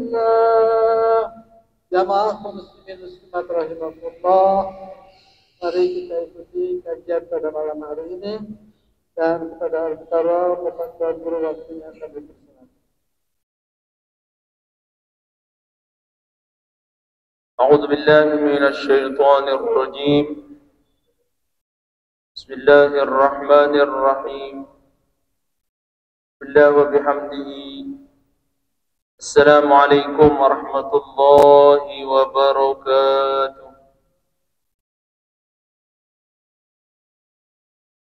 Bismillah. Jamaah kaum muslimin muslimat rahimakumullah. Mari kita ikuti kajian pada malam hari ini dan kepada al-mukarram Bapak Tuan Guru waktunya kami persilakan. أعوذ بالله من الشيطان الرجيم بسم الله الرحمن الرحيم بالله وبحمده السلام عليكم ورحمة الله وبركاته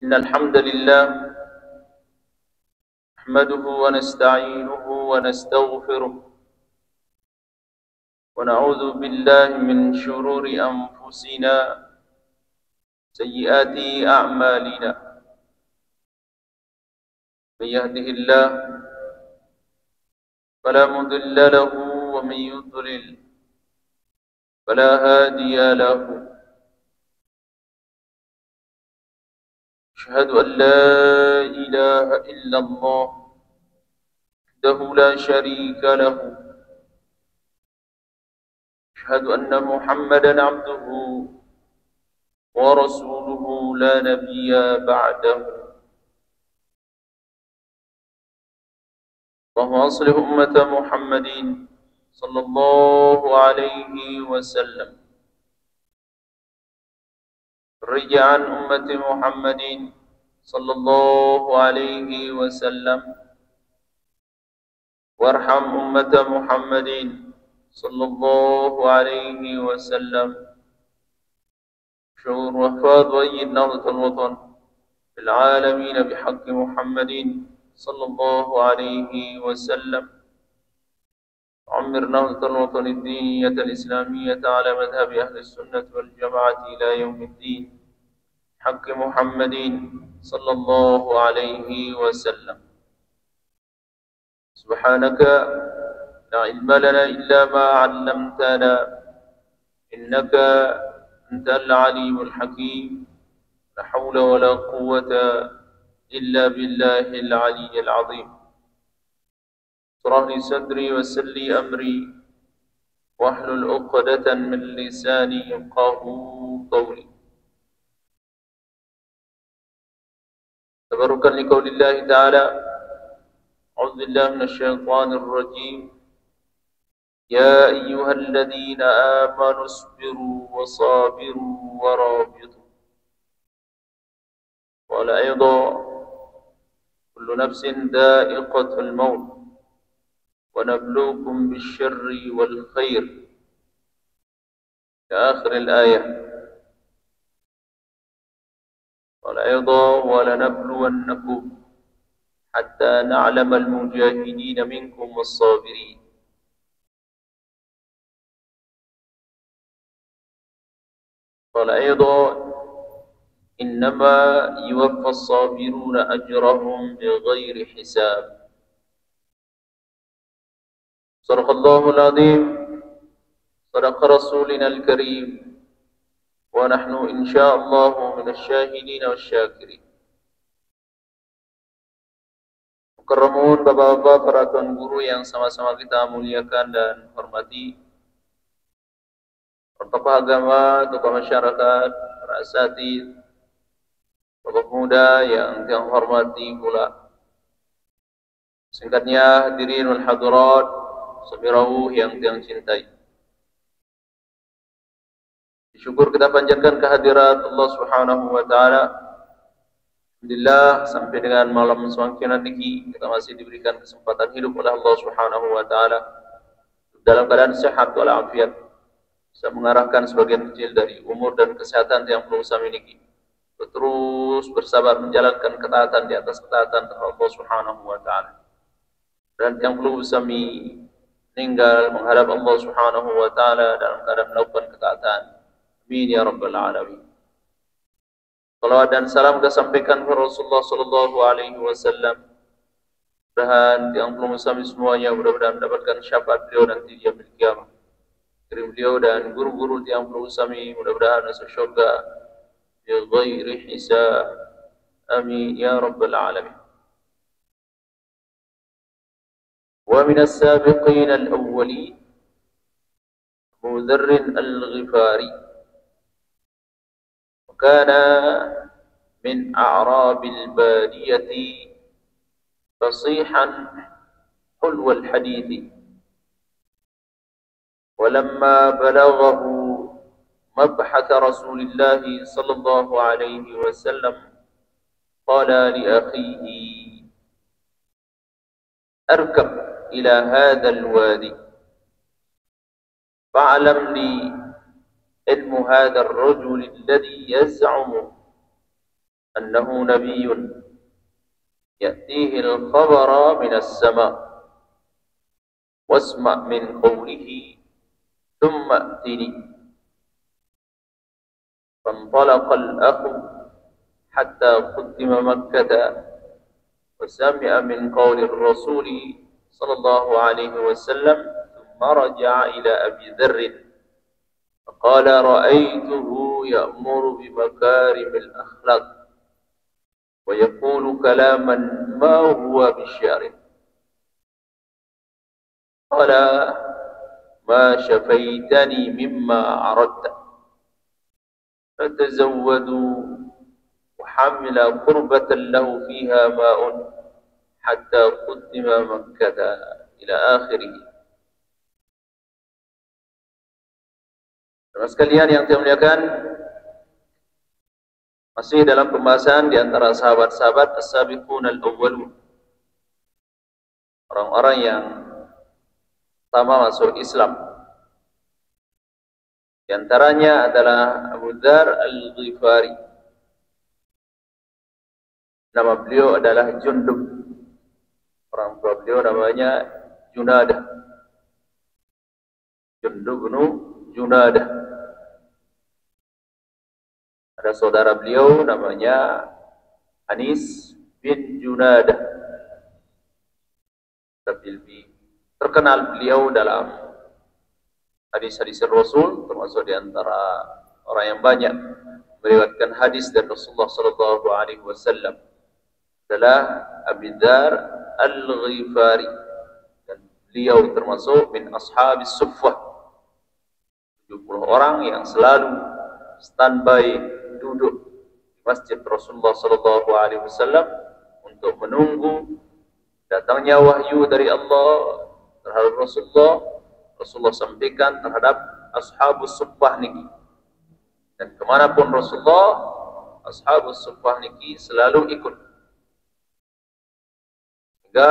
إن الحمد لله نحمده ونستعينه ونستغفره ونعوذ بالله من شرور أنفسنا سيئات أعمالنا من يهده الله فلا مضل له ومن يضلل فلا هادي له أشهد أن لا إله إلا الله وحده لا شريك له أشهد أن محمدا عبده ورسوله لا نبي بعده اللهم أصلح أمة محمد صلى الله عليه وسلم فرج عن أمة محمد صلى الله عليه وسلم وارحم أمة محمد صلى الله عليه وسلم شعور وفاد وأيد نهضة الوطن في العالمين بحق محمد صلى الله عليه وسلم عمر نهضة الوطن الدينية الإسلامية على مذهب أهل السنة والجماعة إلى يوم الدين حق محمد صلى الله عليه وسلم سبحانك لا علم لنا إلا ما علمتنا إنك أنت العليم الحكيم لا حول ولا قوة إلا بالله العلي العظيم اشرح لي صدري ويسر لي أمري واحلل عقدة من لساني يفقهوا قولي تبركا لقول الله تعالى أعوذ بالله من الشيطان الرجيم يا أيها الذين آمنوا اصبروا وصابروا ورابطوا قال أيضا كل نفس ذائقة الموت ونبلوكم بالشر والخير كآخر الآية قال أيضا ولنبلونكم حتى نعلم المجاهدين منكم والصابرين قال أيضا إنما يوفى الصابرون أجرهم بغير حساب صدق الله العظيم صدق رسولنا الكريم ونحن إن شاء الله من الشاهدين والشاكرين. Mukarramun, bapak-bapak, para tuan guru yang sama-sama kita muliakan dan hormati, para tokoh agama, tokoh masyarakat, para asatidz, tokoh muda yang kita hormati pula. Singkatnya, hadirin wal hadirat, sabirawuh yang kita cintai. Syukur kita panjatkan kehadirat Allah Subhanahu wa taala. Alhamdulillah sampai dengan malam sewangkian ini kita masih diberikan kesempatan hidup oleh Allah Subhanahu wa taala dalam keadaan sehat walafiat, bisa mengarahkan sebagian kecil dari umur dan kesehatan yang perlu kami miliki. Terus bersabar menjalankan ketaatan di atas ketaatan kepada Allah Subhanahu wa taala. Dan yang perlu kami meninggal menghadap Allah Subhanahu wa taala dalam keadaan melakukan ketaatan. Amin ya rabbal alamin. Salawat dan salam kita sampaikan kepada Rasulullah sallallahu alaihi wasallam. Mudah-mudahan yang perlu kami semuanya mudah-mudahan mendapatkan syafaat beliau nanti di yaumil qiyamah. Kirim beliau dan guru-guru yang perlu kami mudah-mudahan masuk syurga bi ghairi hisab. Amin ya rabbal alamin. ومن السابقين الأولين أبو ذر الغفاري، وكان من أعراب البادية فصيحا حلو الحديث، ولما بلغه مبحث رسول الله صلى الله عليه وسلم قال لأخيه: أركب إلى هذا الوادي فاعلم لي علم هذا الرجل الذي يزعم أنه نبي يأتيه الخبر من السماء، واسمع من قوله ثم ائتني. فانطلق الأخ حتى قدم مكة وسمع من قول الرسول صلى الله عليه وسلم، ثم رجع إلى أبي ذر فقال: رأيته يأمر بمكارم الأخلاق ويقول كلاما ما هو بالشعر. قال: ما شفيتني مما أردت، فتزودوا وحمل قربة له فيها ماء حتى قدم مكة إلى آخره. Teman sekalian yang saya muliakan, masih dalam pembahasan di antara sahabat-sahabat as-sabiqun al-awwalun, orang-orang yang pertama masuk Islam. Di antaranya adalah Abu Dzar al-Ghifari. Nama beliau adalah Jundub. Orang tua beliau namanya Junadah. Jundub bin Junadah. Ada saudara beliau namanya Anis bin Junadah. Tapi terkenal beliau dalam hadis-hadis Rasul, termasuk di antara orang yang banyak meriwayatkan hadis dari Rasulullah sallallahu alaihi wasallam adalah Abu Dzar al-Ghifari, dan beliau termasuk min ashabis suffah, 70 orang yang selalu standby duduk di masjid Rasulullah sallallahu alaihi wasallam untuk menunggu datangnya wahyu dari Allah terhadap Rasulullah. Rasulullah sampaikan terhadap ashabus suffah niki, dan kemanapun Rasulullah, ashabus suffah niki selalu ikut, hingga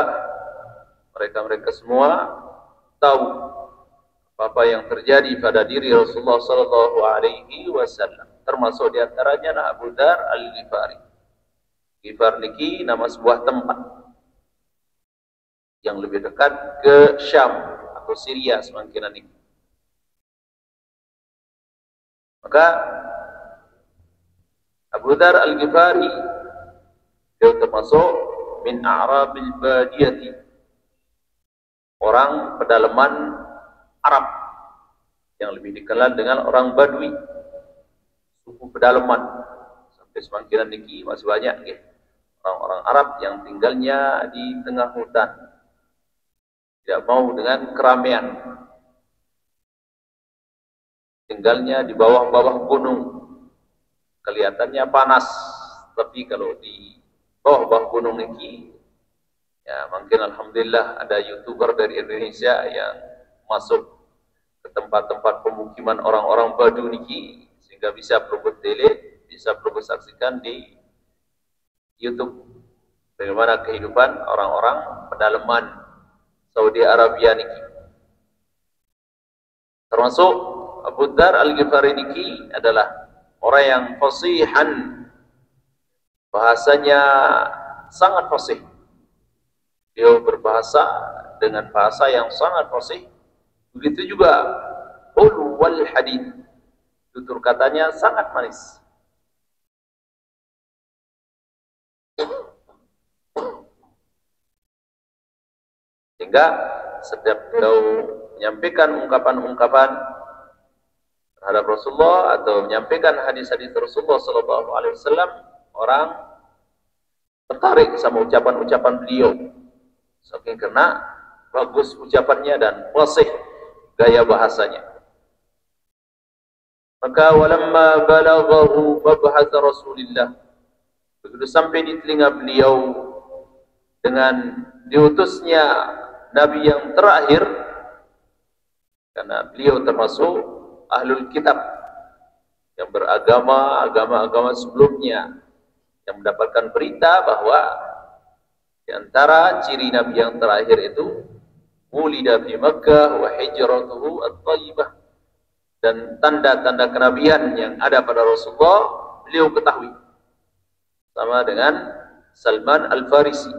mereka semua tahu apa yang terjadi pada diri Rasulullah sallallahu alaihi wasallam. Termasuk di antaranya Abu Dzar al-Ghifari. Ghifar niki nama sebuah tempat yang lebih dekat ke Syam atau Syria semangkinan ini. Maka Abu Dzar al-Ghifari dia termasuk min a'rabil badiyati, orang pedalaman Arab yang lebih dikenal dengan orang Badui, suku pedalaman. Sampai semangkinan ini masih banyak ya, orang-orang Arab yang tinggalnya di tengah hutan, tidak mau dengan keramaian, tinggalnya di bawah-bawah gunung. Kelihatannya panas, tapi kalau di bawah-bawah gunung ini, ya mungkin alhamdulillah ada YouTuber dari Indonesia yang masuk ke tempat-tempat pemukiman orang-orang Badu niki, sehingga bisa perbuat tele, bisa perbuat saksikan di YouTube bagaimana kehidupan orang-orang pedalaman Saudi Arabia niki. Termasuk Abu Dzar al-Ghifari niki adalah orang yang fasihan, bahasanya sangat fasih. Dia berbahasa dengan bahasa yang sangat fasih. Begitu juga ulwal hadith, tutur katanya sangat manis. Sehingga setiap beliau menyampaikan ungkapan-ungkapan terhadap Rasulullah atau menyampaikan hadis-hadis Rasulullah sallallahu alaihi wasallam, orang tertarik sama ucapan-ucapan beliau. Saking karena bagus ucapannya dan fasih gaya bahasanya. Maka walamma balaghahu mabhath Rasulillah, begitu sampai di telinga beliau dengan diutusnya Nabi yang terakhir, karena beliau termasuk ahlul kitab yang beragama agama sebelumnya, yang mendapatkan berita bahwa di antara ciri Nabi yang terakhir itu wulida fi Makkah wa hijratuhu at-thayyibah, dan tanda-tanda kenabian yang ada pada Rasulullah beliau ketahui, sama dengan Salman Al-Farisi.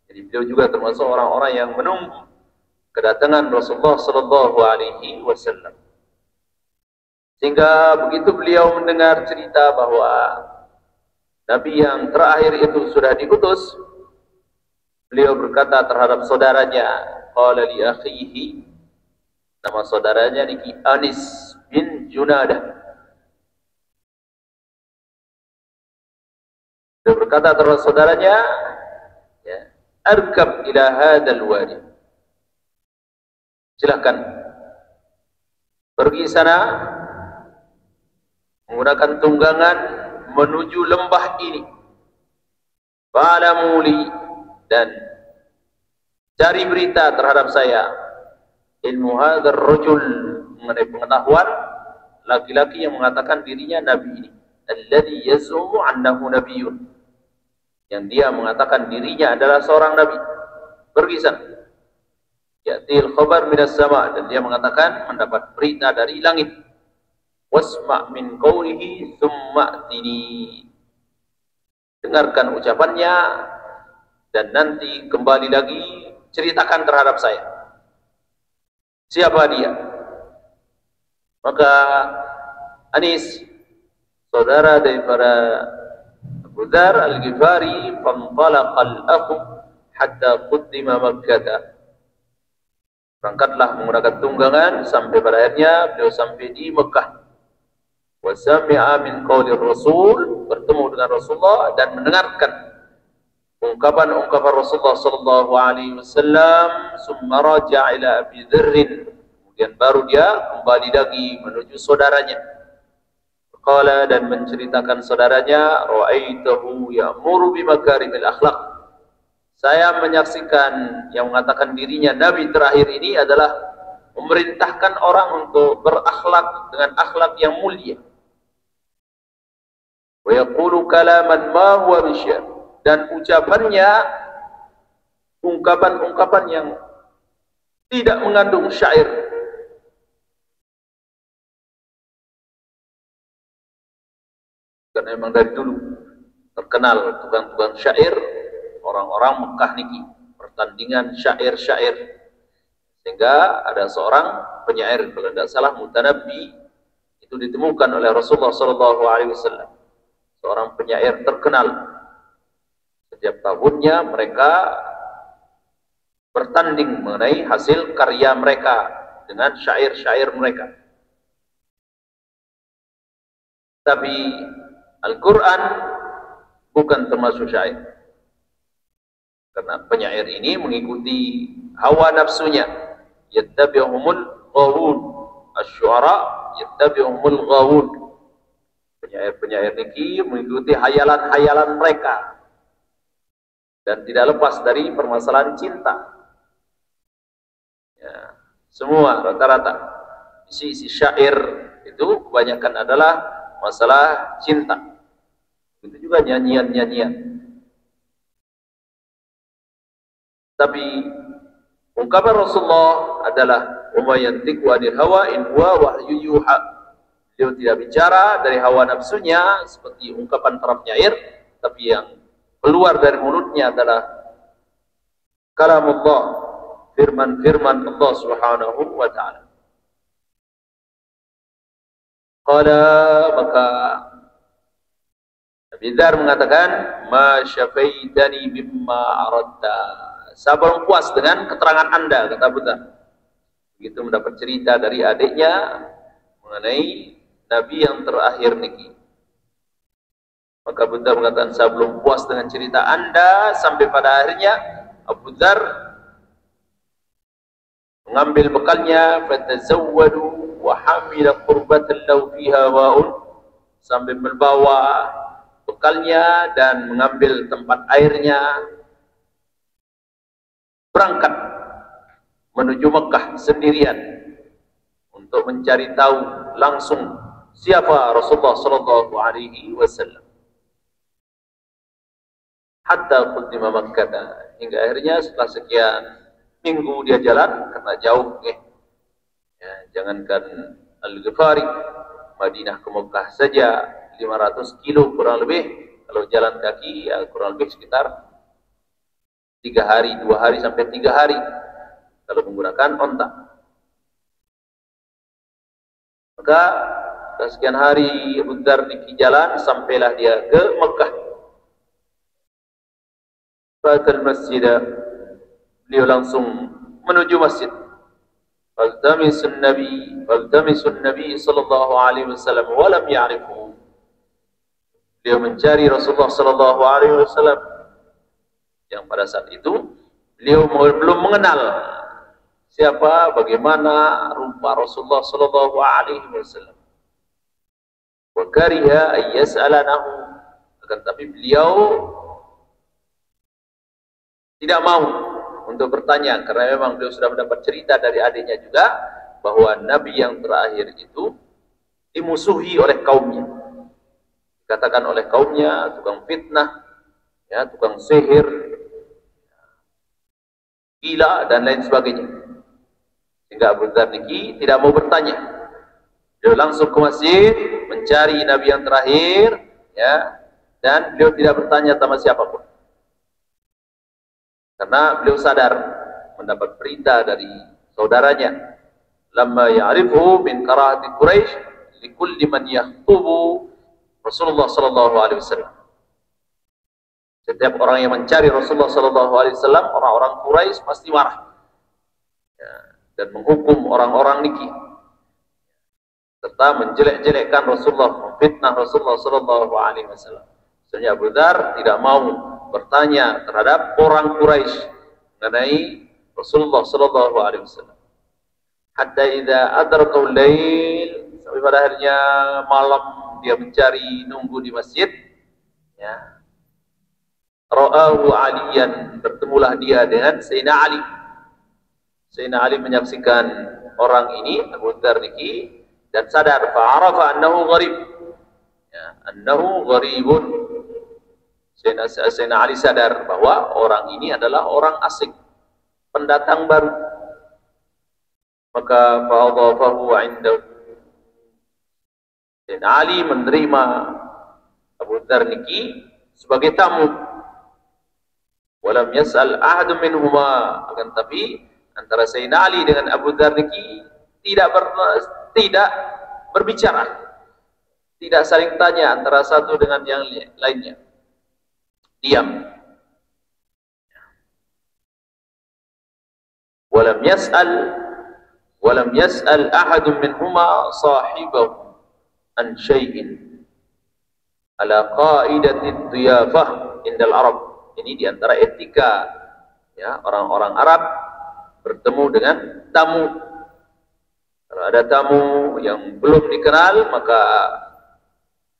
Jadi beliau juga termasuk orang-orang yang menunggu kedatangan Rasulullah sallallahu alaihi wasallam. Sehingga begitu beliau mendengar cerita bahwa Nabi yang terakhir itu sudah diutus, beliau berkata terhadap saudaranya, qala li akhihi, nama saudaranya niki Anis bin Junadah. Beliau berkata terhadap saudaranya, ya, arkab ila hadzal wadi. Silakan pergi sana menggunakan tunggangan menuju lembah ini. Fa'lamuli, dan cari berita terhadap saya, ilmu hadzal rajul, mengenai pengetahuan laki-laki yang mengatakan dirinya nabi ini, alladhi yazumu annahu nabiyyun, yang dia mengatakan dirinya adalah seorang nabi. Pergi sana. Ya'til khabar minas sama', dan dia mengatakan mendapat berita dari langit. Wasma' min qawlihi thumma atini, dengarkan ucapannya dan nanti kembali lagi ceritakan terhadap saya siapa dia. Maka Anis, saudara daripada Abu Dzar Al-Ghifari, fanṭalaqa al-akhu hatta quddima Makkah, berangkatlah menggunakan tunggangan sampai pada akhirnya beliau sampai di Mekah. Wa sami'a min qawli Rasul, bertemu dengan Rasulullah dan mendengarkan ungkapan-ungkapan Rasulullah sallallahu alaihi wasallam. Summa raja'a ila Abi Dzarr, kemudian baru dia kembali lagi menuju saudaranya. Qala, dan menceritakan saudaranya, ra'aitahu ya'muru bimakarimil akhlaq, saya menyaksikan yang mengatakan dirinya nabi terakhir ini adalah memerintahkan orang untuk berakhlak dengan akhlak yang mulia. Wa yaqulu kalaman ma huwa bisyar, dan ucapannya ungkapan-ungkapan yang tidak mengandung syair. Karena memang dari dulu terkenal tukang-tukang syair, orang-orang Mekah niki, pertandingan syair-syair. Sehingga ada seorang penyair, kalau tidak salah Mutanabbi, itu ditemukan oleh Rasulullah SAW, seorang penyair terkenal. Setiap tahunnya mereka bertanding mengenai hasil karya mereka dengan syair-syair mereka. Tapi Al-Quran bukan termasuk syair, karena penyair ini mengikuti hawa nafsunya. Yattabi'uhumul ghawun, asy-syu'ara yattabi'uhumul ghawun. Penyair-penyair ini mengikuti hayalan-hayalan mereka dan tidak lepas dari permasalahan cinta. Ya, semua rata-rata isi syair itu kebanyakan adalah masalah cinta. Itu juga nyanyian-nyanyian. Tapi ungkapan Rasulullah adalah wa yantiqu 'anil hawa in huwa wahyu yuha. Beliau tidak bicara dari hawa nafsunya seperti ungkapan para penyair, tapi yang keluar dari mulutnya adalah kalamullah, firman-firman Allah Subhanahu wa taala. Qala, maka Abi Dzar mengatakan, ma syafaitani mimma aradta, saya belum puas dengan keterangan Anda, kata Abu Dzar. Begitu mendapat cerita dari adiknya mengenai Nabi yang terakhir niki. Maka Abu Dzar mengatakan, saya belum puas dengan cerita Anda, sampai pada akhirnya Abu Dzar mengambil bekalnya, fatazawwadu wa hamila qurbatan law fiha wa'un, sambil membawa bekalnya dan mengambil tempat airnya, berangkat menuju Mekah sendirian untuk mencari tahu langsung siapa Rasulullah sallallahu alaihi wasallam. Hatta qudima Makkah, hingga akhirnya setelah sekian minggu dia jalan karena jauh ya, jangankan Al-Ghifari, Madinah ke Mekah saja 500 kilo kurang lebih, kalau jalan kaki ya kurang lebih sekitar 3 hari, 2 hari sampai 3 hari kalau menggunakan onta. Maka setelah sekian hari Abu Dzar di jalan, sampailah dia ke Mekah. Fatal masjid, beliau langsung menuju masjid. Faltamisun Nabi sallallahu alaihi wasallam wa lam ya'rifu. Beliau mencari Rasulullah sallallahu alaihi wasallam yang pada saat itu beliau belum mengenal siapa, bagaimana rupa Rasulullah sallallahu alaihi wasallam. Wa kariha ay yas'alanahu, akan tapi beliau tidak mau untuk bertanya, karena memang beliau sudah mendapat cerita dari adiknya juga bahwa Nabi yang terakhir itu dimusuhi oleh kaumnya, dikatakan oleh kaumnya tukang fitnah, ya, tukang sihir, gila dan lain sebagainya. Sehingga Abu Dzar niki tidak mau bertanya, beliau langsung ke masjid mencari Nabi yang terakhir, ya, dan beliau tidak bertanya sama siapapun. Karena beliau sadar mendapat berita dari saudaranya, lamma ya'rifu min karahati Quraisy likulli man yakhubu Rasulullah sallallahu alaihi wasallam. Setiap orang yang mencari Rasulullah sallallahu alaihi wasallam, orang-orang Quraisy pasti marah, ya, dan menghukum orang-orang niki, serta menjelek-jelekkan Rasulullah, memfitnah Rasulullah sallallahu alaihi wasallam. Sebenarnya Abu Dzar tidak mau bertanya terhadap orang Quraisy mengenai Rasulullah sallallahu alaihi wasallam. Hatta idza adrakaul lail, sampai pada akhirnya malam dia mencari, nunggu di masjid, ya. Ra'ahu Aliyan, bertemulah dia dengan Sayyidina Ali. Sayyidina Ali menyaksikan orang ini, Abu Dzar niki, dan sadar, fa'arafa annahu gharib, ya, annahu gharibun. Sayyidina Ali sadar bahwa orang ini adalah orang asing, pendatang baru. Maka fa'adhafahu 'indahu, Sayyidina Ali menerima Abu Dzar niki sebagai tamu. Walam yas'al ahadun minhuma, akan tapi antara Sayyidina Ali dengan Abu Dzar niki tidak berbicara, tidak saling tanya antara satu dengan yang lainnya, diam. Walam yas'al ahadun minhuma sahibahu an syai'in ala qaidati dhiyafah indal Arab. Ini diantara etika, ya, orang-orang Arab bertemu dengan tamu. Kalau ada tamu yang belum dikenal, maka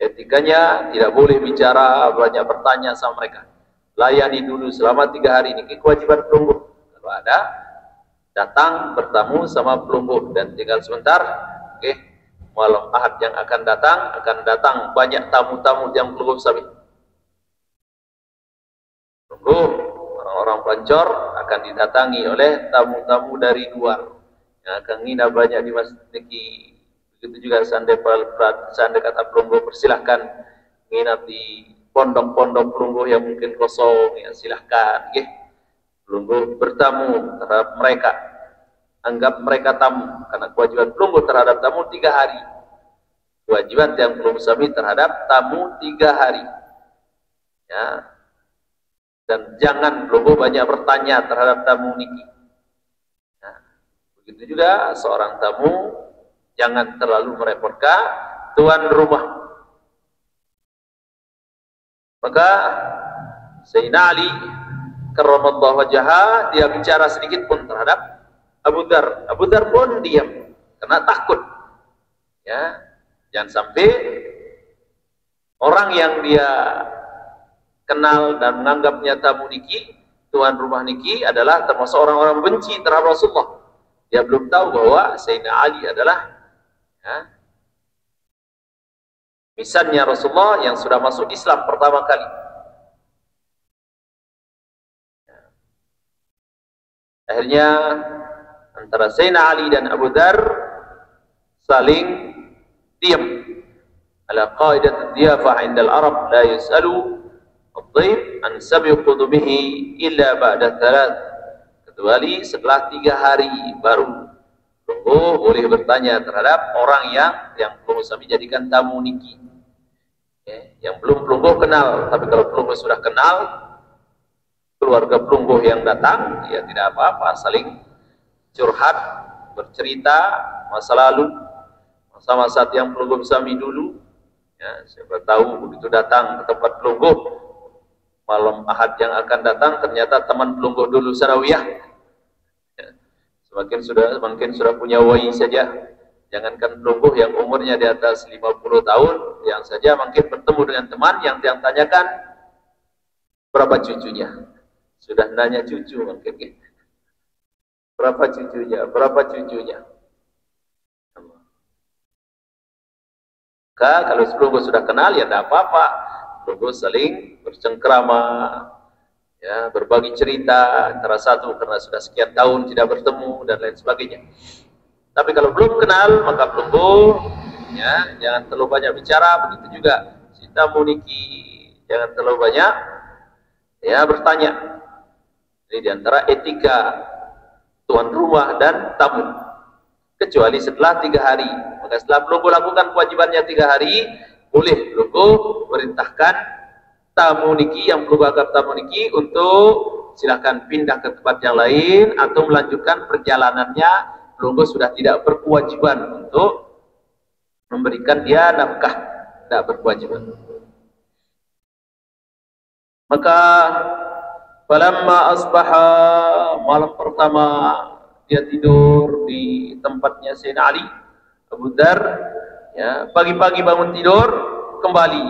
etikanya tidak boleh bicara, banyak bertanya sama mereka. Layani dulu selama 3 hari, ini kewajiban pelungguh. Kalau ada datang bertamu sama pelungguh dan tinggal sebentar, oke, malam Ahad yang akan datang banyak tamu-tamu yang pelungguh sami. Pelungguh, orang-orang pelancor akan didatangi oleh tamu-tamu dari luar yang akan nginap banyak di masjid niki. Begitu juga seandainya kata pelungguh, persilahkan nginap di pondok-pondok pelungguh yang mungkin kosong, ya silahkan, ya. Pelungguh bertamu terhadap mereka, anggap mereka tamu, karena kewajiban pelungguh terhadap tamu 3 hari. Kewajiban yang pelungguh sami terhadap tamu 3 hari, ya. Dan jangan pelungguh banyak bertanya terhadap tamu niki. Nah, begitu juga seorang tamu jangan terlalu merepotkan tuan rumah. Maka Sayyidina Ali karramallahu wajhahu, dia bicara sedikit pun terhadap Abu Dar. Abu Dar pun diam karena takut. Ya, jangan sampai orang yang dia kenal dan menganggapnya tamu niki, tuan rumah niki adalah termasuk orang-orang benci terhadap Rasulullah. Dia belum tahu bahwa Sayyidina Ali adalah misalnya Rasulullah yang sudah masuk Islam pertama kali. Akhirnya antara Sayyidina Ali dan Abu Dar saling diam. Ala qaidat ad-diyafah 'inda al-Arab la yas'alu ad-dhayf an sabi qudumihi illa ba'da thalath. Kecuali setelah 3 hari baru boleh bertanya terhadap orang yang belum kami jadikan tamu niki. Yang belum pelungguh kenal, tapi kalau pelungguh sudah kenal, keluarga pelungguh yang datang, ya tidak apa-apa, saling curhat, bercerita masa lalu, masa-masa yang pelungguh bersami dulu. Ya, siapa tahu begitu datang ke tempat pelungguh malam Ahad yang akan datang, ternyata teman pelungguh dulu sarawiyah. Ya, semakin sudah punya wai saja. Jangankan pelungguh yang umurnya di atas 50 tahun, yang saja mungkin bertemu dengan teman yang tanyakan berapa cucunya. Sudah nanya cucu mungkin. Berapa cucunya. Kalau pelungguh sudah kenal ya tidak apa-apa. Pelungguh saling bercengkrama, ya, berbagi cerita antara satu karena sudah sekian tahun tidak bertemu dan lain sebagainya. Tapi kalau belum kenal, maka pelungguh ya, jangan terlalu banyak bicara. Begitu juga si tamu niki, jangan terlalu banyak ya bertanya. Ini diantara etika tuan rumah dan tamu. Kecuali setelah 3 hari. Maka setelah pelungguh lakukan kewajibannya 3 hari, boleh pelungguh perintahkan tamu niki yang pelungguh anggap tamu niki untuk silakan pindah ke tempat yang lain atau melanjutkan perjalanannya. Pelungguh sudah tidak berkewajiban untuk memberikan dia nafkah, tidak berkewajiban. Maka falamma asbaha, malam pertama dia tidur di tempatnya Sayyidina Ali, Abu Dar, ya, pagi-pagi bangun tidur kembali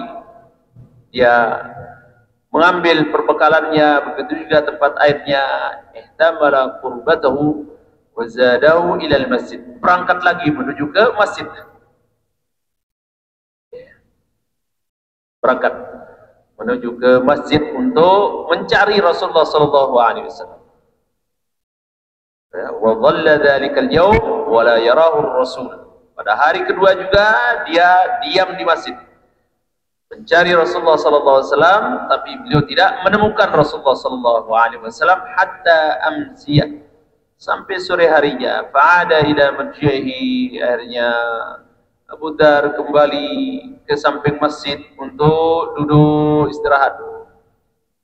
dia mengambil perbekalannya, begitu juga tempat airnya. Ihtamala qurbatahu wa zadahu ila al-masjid, berangkat lagi menuju ke masjid. Berangkat menuju ke masjid untuk mencari Rasulullah sallallahu alaihi wasallam. Wa dhalla dzalika al-yawm wa la yarahu ar-rasul. Pada hari kedua juga dia diam di masjid mencari Rasulullah sallallahu alaihi wasallam, tapi beliau tidak menemukan Rasulullah sallallahu alaihi wasallam hatta amsiyah, sampai sore harinya. Fa'ada ila marji'ihi, akhirnya Abu Dar kembali ke samping masjid untuk duduk istirahat.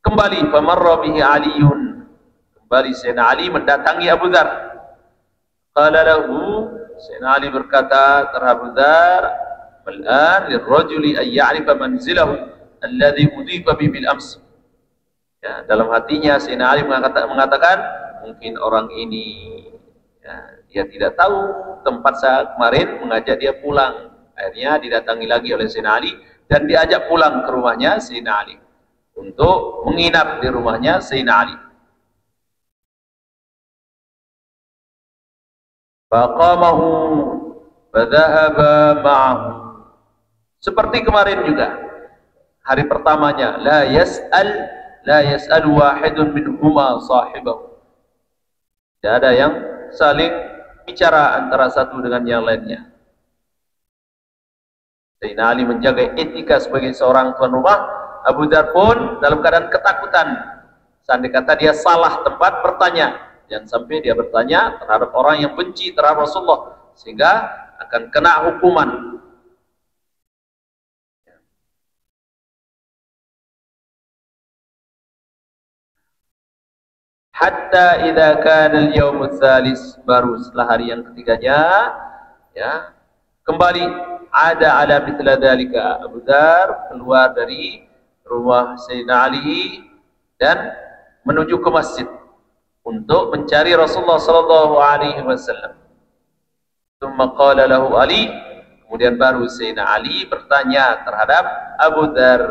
Kembali famarra bihi Aliun, kembali Sayyidina Ali mendatangi Abu Dar. Qala lahu, Sayyidina Ali berkata terhadap Abu Dar, "Al-an lirrajuli an ya'rifa manzilahu alladhi udhifa bihi bil ams." Ya, dalam hatinya Sayyidina Ali mengatakan, mungkin orang ini ya, dia tidak tahu tempat saya kemarin mengajak dia pulang. Akhirnya didatangi lagi oleh Sayyidina Ali dan diajak pulang ke rumahnya Sayyidina Ali untuk menginap di rumahnya Sayyidina Ali. Faqamahu fadhahaba ma'ahu, seperti kemarin juga hari pertamanya, la yas'al wahidun minhuma sahibahu. Tidak ada yang saling bicara antara satu dengan yang lainnya. Sayyidina Ali menjaga etika sebagai seorang tuan rumah. Abu Dar pun dalam keadaan ketakutan. Seandainya kata dia salah tempat bertanya, jangan sampai dia bertanya terhadap orang yang benci terhadap Rasulullah, sehingga akan kena hukuman. Hatta idza kana al-yawm ats-tsalis, baru setelah hari yang ketiganya ya, kembali ada ala mithla dzalika. Abu Dar keluar dari rumah Sayyidina Ali dan menuju ke masjid. untuk mencari Rasulullah sallallahu alaihi wasallam. Tsumma qala lahu Ali, kemudian baru Sayyidina Ali bertanya terhadap Abu Dzar,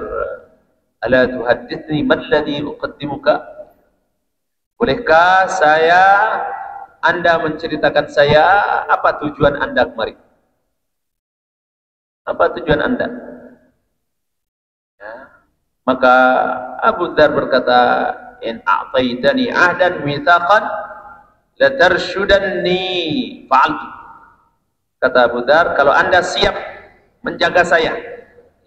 "Ala tuhadditsni man ladzi uqaddimuka?" Bolehkah Anda menceritakan saya apa tujuan Anda kemari? Apa tujuan Anda? Ya. Maka Abu Dzar berkata, "In a'taitani 'ahdan mitsaqan la tarshudanni fa'altu." Kata Abu Dzar, kalau Anda siap menjaga saya,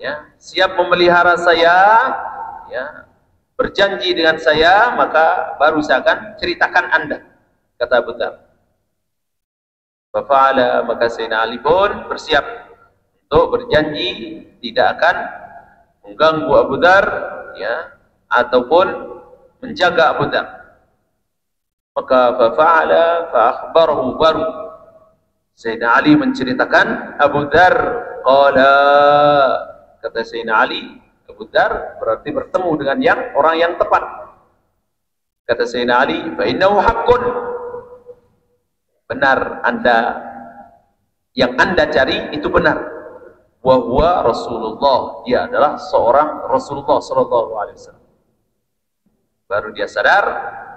ya, siap memelihara saya, ya, berjanji dengan saya, maka baru saya akan ceritakan Anda. Kata Abu Dzar. Fa'ala, maka Sayyidina Ali pun bersiap untuk berjanji tidak akan mengganggu Abu Dzar, ya, ataupun menjaga Abu Dzar. Maka fa'ala fa'akhbarahu, baru Sayyidina Ali menceritakan Abu Dzar. Qala, kata Sayyidina Ali, Abu Dzar berarti bertemu dengan orang yang tepat. Kata Sayyidina Ali, fa innahu haqqun, benar yang Anda cari itu benar. Wa huwa Rasulullah, dia adalah seorang Rasulullah sallallahu alaihi wasallam. Baru dia sadar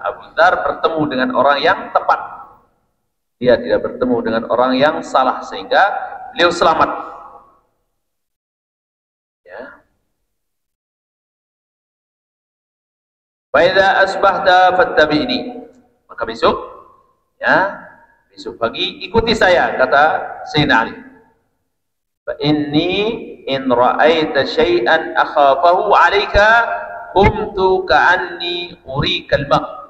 Abu Dzar bertemu dengan orang yang tepat. Dia tidak bertemu dengan orang yang salah, sehingga beliau selamat. Ya. Fa idza asbahta fattabi'ni, maka besok, ya, besok pagi ikuti saya, kata Sayyidina Ali. Fa inni in ra'aita syai'an akhafahu 'alaika qumtu ka'anni urikal ma'.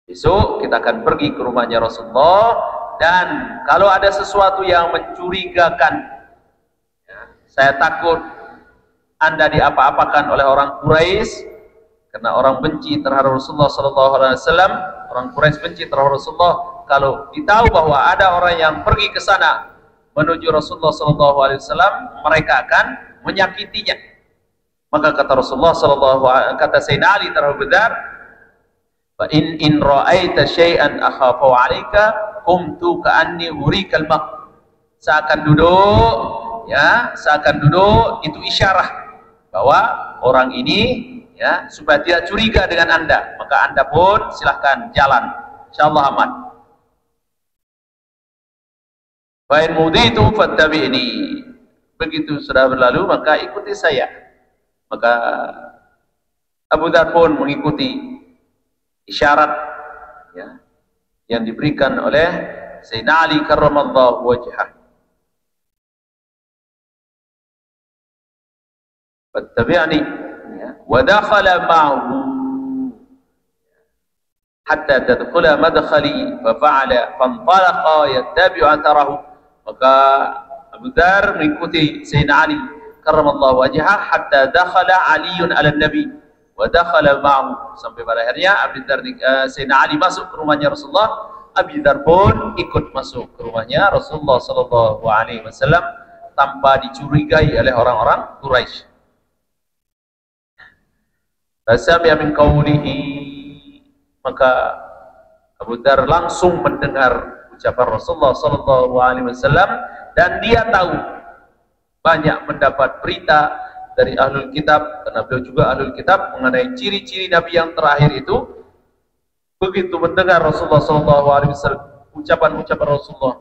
Besok kita akan pergi ke rumahnya Rasulullah, dan kalau ada sesuatu yang mencurigakan, ya, saya takut Anda diapa-apakan oleh orang Quraisy, karena orang benci terhadap Rasulullah sallallahu alaihi wasallam, orang Quraisy benci terhadap Rasulullah. Kalau ditahu bahwa ada orang yang pergi ke sana menuju Rasulullah sallallahu alaihi wasallam, mereka akan menyakitinya. Maka kata Rasulullah kata Sayyidina Ali terhadap Abu Dzar, fa in ra'aita syai'an akhafu 'alaika qumtu ka'anni urikal maq. Seakan duduk itu isyarat bahwa orang ini, ya, supaya tidak curiga dengan Anda, maka Anda pun silahkan jalan, insyaallah aman. Fa in muditu fattabi'ni, begitu sudah berlalu maka ikuti saya. Maka Abu Dzar pun mengikuti isyarat, ya, yang diberikan oleh Sayyidina Ali karramallahu wajhah. Fattabi'ni, ya, wa dakhala ma'ahu hatta tadkhula madkhali fa fa'ala fantalaqa yattabi'u atharahu. Maka Abu Dzar mengikuti Sayyidina Ali karramallahu wajhah hatta dakhala Aliun 'ala nabi wa dakhala ma'ahu, sampai pada akhirnya Sayyidina Ali masuk ke rumahnya Rasulullah. Abu Dzar pun ikut masuk ke rumahnya Rasulullah sallallahu alaihi wasallam tanpa dicurigai oleh orang-orang Quraisy. Fasami'a min qawlihi, maka Abu Dzar langsung mendengar ucapan Rasulullah sallallahu alaihi wasallam, dan dia tahu banyak mendapat berita dari ahlul kitab, karena beliau juga ahlul kitab, mengenai ciri-ciri Nabi yang terakhir itu. Begitu mendengar Rasulullah SAW, ucapan-ucapan Rasulullah,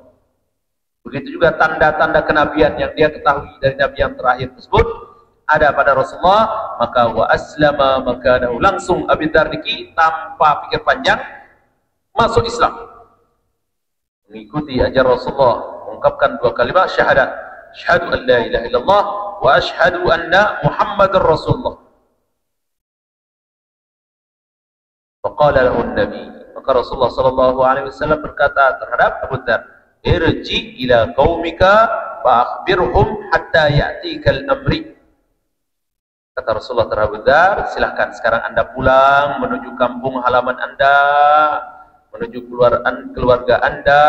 begitu juga tanda-tanda kenabian yang dia ketahui dari Nabi yang terakhir tersebut ada pada Rasulullah, maka wa aslama makanahu, langsung Abu Dzar niki tanpa pikir panjang masuk Islam, mengikuti ajar Rasulullah, mengungkapkan dua kalimat syahadat, asyhadu an la ilaha illallah wa asyhadu anna Muhammadar Rasulullah. Faqala lahu Nabi, maka Rasulullah sallallahu alaihi wasallam berkata terhadap Abu Dzar, irji ila qaumika fa akhbirhum hatta ya'tikal amri. Kata Rasulullah terhadap Abu Dzar, silahkan sekarang Anda pulang menuju kampung halaman Anda, menuju keluarga Anda,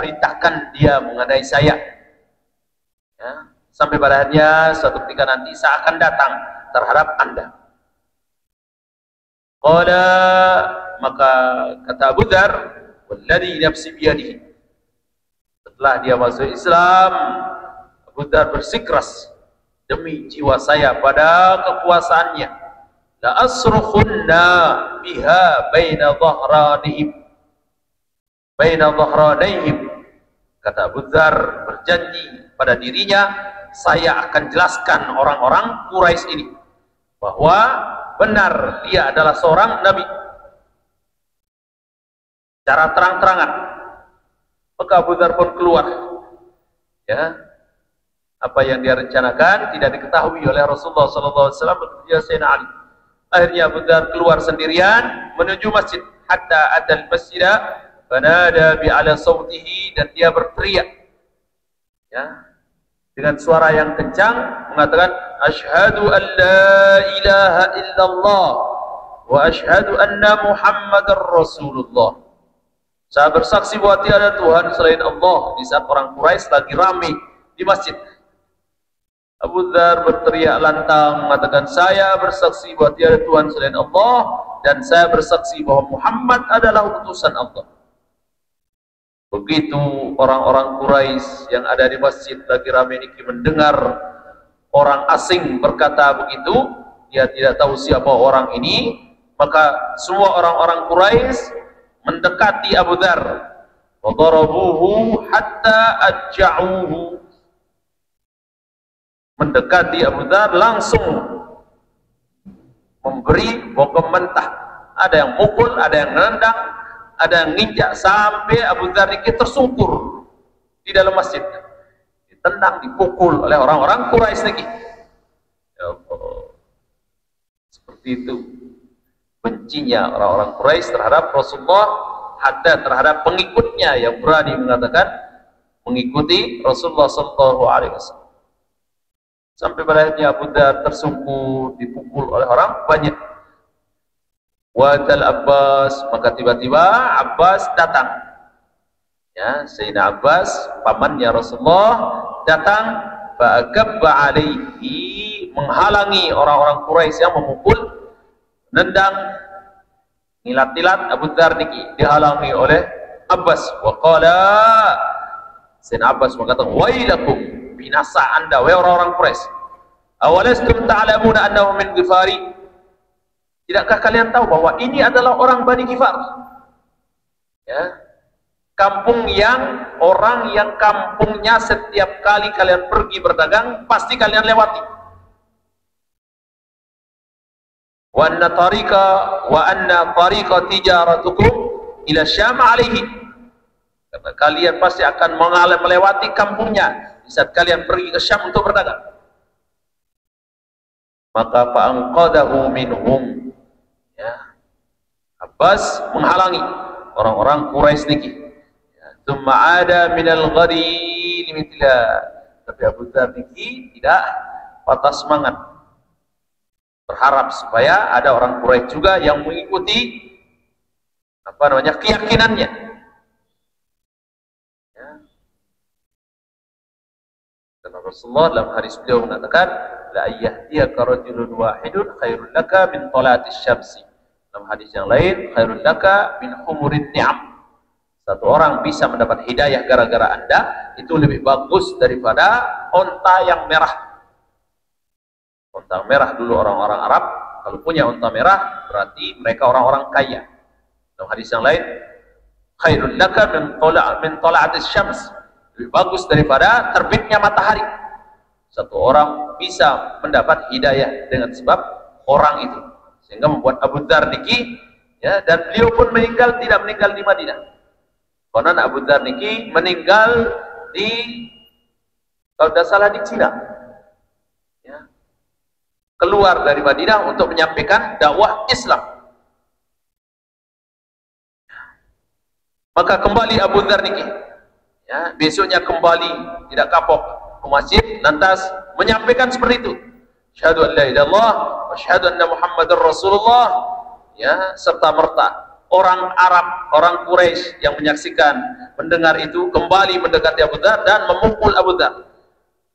perintahkan dia mengenai saya, ya, sampai pada akhirnya suatu ketika nanti saya akan datang terhadap Anda. Qala maka kata Abu Dzar, "Walladzi nafsi biyadihi." Setelah dia masuk Islam, Abu Dzar bersikeras, demi jiwa saya pada kekuasaannya, la asrukhunna biha baina dhahranihim. Kata Abu Dzar berjanji pada dirinya, saya akan jelaskan orang-orang Quraisy ini bahwa benar dia adalah seorang nabi secara terang-terangan. Maka Abu Dzar pun keluar, ya. Apa yang dia rencanakan tidak diketahui oleh Rasulullah SAW dan Sayyidina Ali. Akhirnya Abu Dzar keluar sendirian menuju masjid, hatta atal masjidah fanada bi ala sautihi, dan dia berteriak, ya, dengan suara yang kencang mengatakan, asyhadu an la ilaha illallah wa asyhadu anna Muhammadar Rasulullah. Saya bersaksi bahwa tiada Tuhan selain Allah, di saat orang Quraisy lagi ramai di masjid. Abu Dzar berteriak lantang mengatakan, saya bersaksi bahwa tiada Tuhan selain Allah, dan saya bersaksi bahwa Muhammad adalah utusan Allah. Begitu orang-orang Quraisy yang ada di masjid lagi ramai ini mendengar orang asing berkata begitu, dia tidak tahu siapa orang ini, maka semua orang-orang Quraisy mendekati Abu Dzar, wa darabuhu hatta ajja'uhu. Mendekati Abu Dzar, langsung memberi bokong mentah. Ada yang mukul, ada yang nendang, ada yang nginjak, sampai Abu Dzar ini tersungkur di dalam masjid, ditendang, dipukul oleh orang-orang Quraisy lagi. Ya Allah, seperti itu bencinya orang-orang Quraisy terhadap Rasulullah, hatta terhadap pengikutnya yang berani mengatakan mengikuti Rasulullah SAW. Sampai pada akhirnya Abu Dzar tersungkur, dipukul oleh orang banyak. Wadal Abbas, maka tiba-tiba Abbas datang, ya, Sayyidina Abbas pamannya Rasulullah datang, fa'akabba alaihi, menghalangi orang-orang Quraisy yang memukul, nendang, ngilat-ilat Abu Dzar niki, dihalangi oleh Abbas. Wa qala, Sayyidina Abbas mengatakan, wailakum, binasa anda wahai orang-orang Quraisy, awalastum ta'lamuna annahu min Ghifari, tidakkah kalian tahu bahwa ini adalah orang Bani Ghifar, ya, kampung yang orang yang kampungnya setiap kali kalian pergi berdagang pasti kalian lewati. Wa anna tariqa tijaratukum ila Syam alaihi, karena kalian pasti akan melewati kampungnya di saat kalian pergi ke Syam untuk berdagang. Maka fa'anqadahu minhum, ya, Abbas menghalangi orang-orang Quraisy niki. Tsumma ada minal ghadi limithla, tapi Abu Dzar niki tidak patah semangat, berharap supaya ada orang Quraisy juga yang mengikuti apa namanya keyakinannya, ya. Karena Rasulullah dalam hadis beliau mengatakan, la yahdiyaka rajulun wahidun khairul laka min talatis syamsi. Dalam hadis yang lain, khairul laka min humurin ni'am. Satu orang bisa mendapat hidayah gara-gara Anda, itu lebih bagus daripada onta yang merah. Onta merah dulu orang-orang Arab, kalau punya onta merah berarti mereka orang-orang kaya. Dalam hadis yang lain, khairul laka min tala'atis syams, lebih bagus daripada terbitnya matahari. Satu orang bisa mendapat hidayah dengan sebab orang itu, sehingga membuat Abu Dzar niki, ya, dan beliau pun meninggal, tidak meninggal di Madinah. Konon Abu Dzar niki meninggal di, kalau tidak salah, di Cina, ya, keluar dari Madinah untuk menyampaikan dakwah Islam. Maka kembali Abu Dzar niki, ya, besoknya kembali, tidak kapok ke masjid, lantas menyampaikan seperti itu, syahadu an la ilaha illallah wa syahadu anna Muhammadar Rasulullah, ya, serta merta orang Arab, orang Quraisy yang menyaksikan, mendengar itu, kembali mendekati Abu Dzar dan memukul Abu Dzar.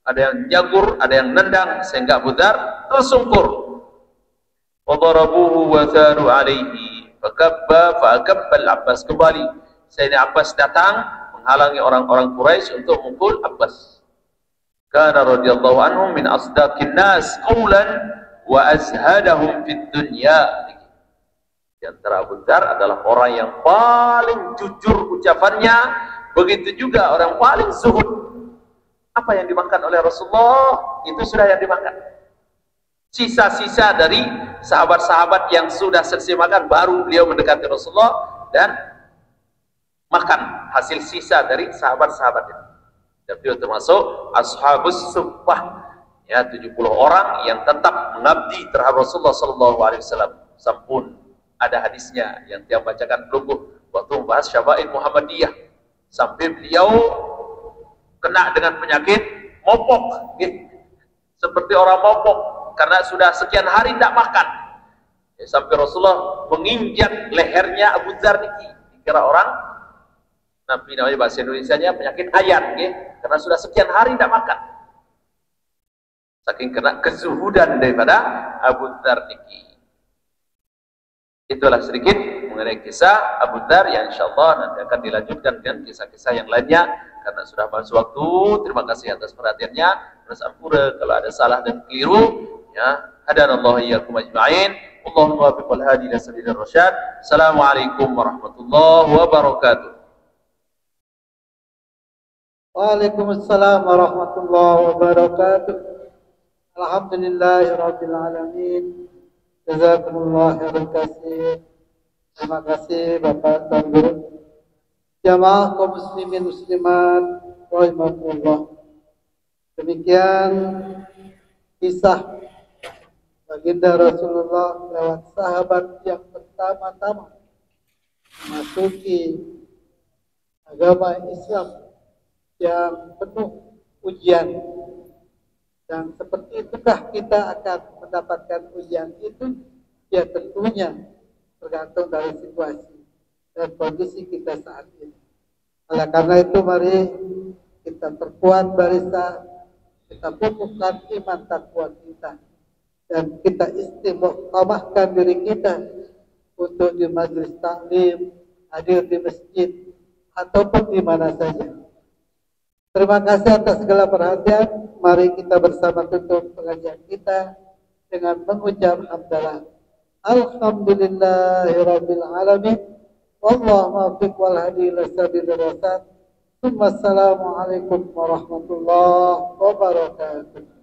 Ada yang jagur, ada yang nendang, sehingga Abu Dzar tersungkur. Wa darabuhu wa tharu alaihi, Fakabba al-Abbas, kembali Sayyidina Abbas datang menghalangi orang-orang Quraisy untuk memukul Abbas. Kana radhiyallahu anhum min asdaqin nas qawlan wa azhadahum fid dunya. Di antara Abu Dzar adalah orang yang paling jujur ucapannya, begitu juga orang paling zuhud. Apa yang dimakan oleh Rasulullah itu sudah yang dimakan. Sisa-sisa dari sahabat-sahabat yang sudah selesai makan baru beliau mendekati Rasulullah dan makan hasil sisa dari sahabat-sahabatnya. Dan beliau termasuk ashabus suffah, ya, 70 orang yang tetap mengabdi terhadap Rasulullah sallallahu alaihi wasallam. Sampun ada hadisnya yang dia bacakan dulu waktu membahas Syama'il Muhammadiyah, sampai beliau kena dengan penyakit mopok, seperti orang mopok karena sudah sekian hari tidak makan, ya, sampai Rasulullah menginjak lehernya Abu Dzar niki, dikira orang Nabi, namanya bahasa Indonesianya penyakit ayan, karena sudah sekian hari tidak makan, saking kena kezuhudan daripada Abu Dzar niki. Itulah sedikit mengenai kisah Abu Dzar yang insyaallah nanti akan dilanjutkan dengan kisah-kisah yang lainnya karena sudah habis waktu. Terima kasih atas perhatiannya. Terus ampura kalau ada salah dan keliru, ya. Hadanallahu iyyakum ajma'in. Allahumma waffiq wal hadi ila sabilir rasyad. Assalamualaikum warahmatullahi wabarakatuh. Waalaikumsalam warahmatullahi wabarakatuh. Alhamdulillahirabbil alamin. Jazakumullah khairan katsir. Terima kasih Bapak dan Guru. Jamaah kaum muslimin muslimat rahimakumullah. Demikian kisah baginda Rasulullah lewat sahabat yang pertama-tama memasuki agama Islam yang penuh ujian. Dan seperti itukah kita akan mendapatkan ujian itu? Ya tentunya tergantung dari situasi dan kondisi kita saat ini. Oleh karena itu mari kita perkuat barisan, kita pupukkan iman takwa kita, dan kita istiqomahkan diri kita untuk di majelis taklim, hadir di masjid ataupun di mana saja. Terima kasih atas segala perhatian. Mari kita bersama tutup pengajian kita dengan mengucap hamdalah. Alhamdulillahirabbil alamin. Wallahu muwaffiq wal hadi ila sabilir rasyad. Assalamualaikum warahmatullahi wabarakatuh.